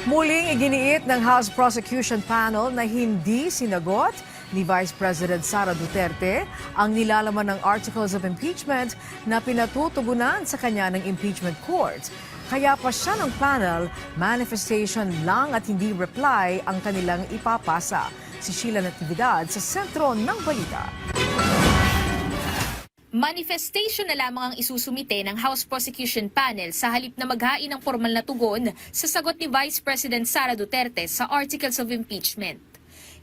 Muling iginiit ng House Prosecution Panel na hindi sinagot ni Vice President Sara Duterte ang nilalaman ng Articles of Impeachment na pinatutugunan sa kanya ng Impeachment Court. Kaya pa siya ng panel, manifestation lang at hindi reply ang kanilang ipapasa. Si Sheila Natividad sa sentro ng balita. Manifestation na lamang ang isusumite ng House Prosecution Panel sa halip na maghain ng formal na tugon sa sagot ni Vice President Sara Duterte sa Articles of Impeachment.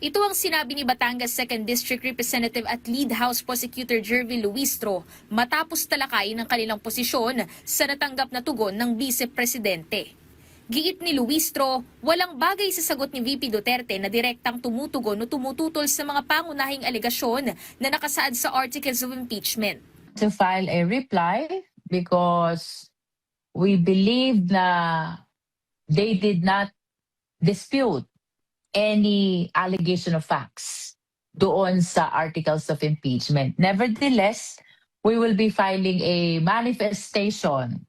Ito ang sinabi ni Batangas 2nd District Representative at Lead House Prosecutor Jervil Luistro matapos talakayin ang kanilang posisyon sa natanggap na tugon ng Vice Presidente. Giit ni Luistro, walang bagay sa sagot ni VP Duterte na direktang tumutugon o tumututol sa mga pangunahing alegasyon na nakasaad sa Articles of Impeachment. To file a reply because we believe na they did not dispute any allegation of facts doon sa Articles of Impeachment. Nevertheless, we will be filing a manifestation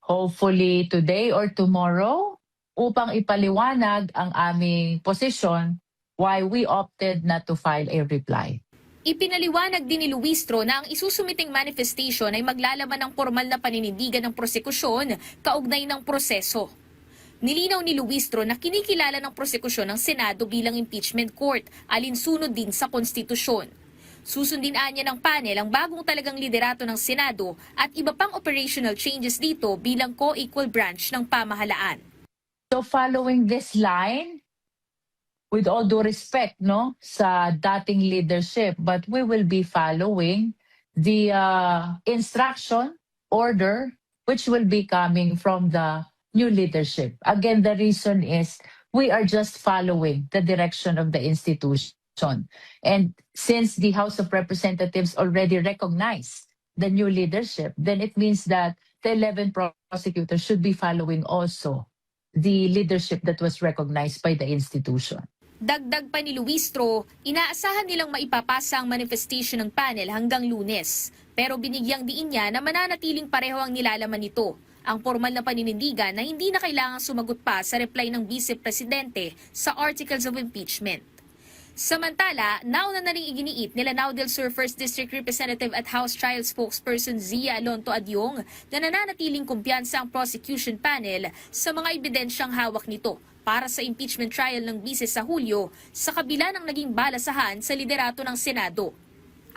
hopefully today or tomorrow, upang ipaliwanag ang aming posisyon why we opted not to file a reply. Ipinaliwanag din ni Luistro na ang isusumiting manifestation ay maglalaman ng formal na paninindigan ng prosekusyon kaugnay ng proseso. Nilinaw ni Luistro na kinikilala ng prosekusyon ng Senado bilang impeachment court, alinsunod din sa konstitusyon. Susundinaan niya ng panel ang bagong talagang liderato ng Senado at iba pang operational changes dito bilang co-equal branch ng pamahalaan. So following this line, with all due respect sa dating leadership, but we will be following the instruction order which will be coming from the new leadership. Again, the reason is we are just following the direction of the institution. And since the House of Representatives already recognized the new leadership, then it means that the 11 prosecutors should be following also the leadership that was recognized by the institution. Dagdag pa ni Luistro, inaasahan nilang maipapasa ang manifestation ng panel hanggang Lunes. Pero binigyang diin niya na mananatiling pareho ang nilalaman nito. Ang formal na paninindigan na hindi na kailangang sumagot pa sa reply ng Vice Presidente sa Articles of Impeachment. Samantala, nauna na rin iginiit nila Lanao del Sur 1st District Representative at House Trial Spokesperson Zia Alonto Adyong na nananatiling kumpiyansa ang prosecution panel sa mga ebidensyang hawak nito para sa impeachment trial ng bise sa Hulyo sa kabila ng naging balasahan sa liderato ng Senado.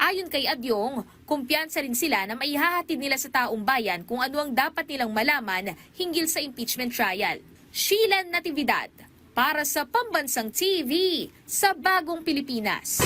Ayon kay Adyong, kumpiyansa rin sila na maihahatid nila sa taong bayan kung ano ang dapat nilang malaman hinggil sa impeachment trial. Sheila Natividad, para sa Pambansang TV sa Bagong Pilipinas.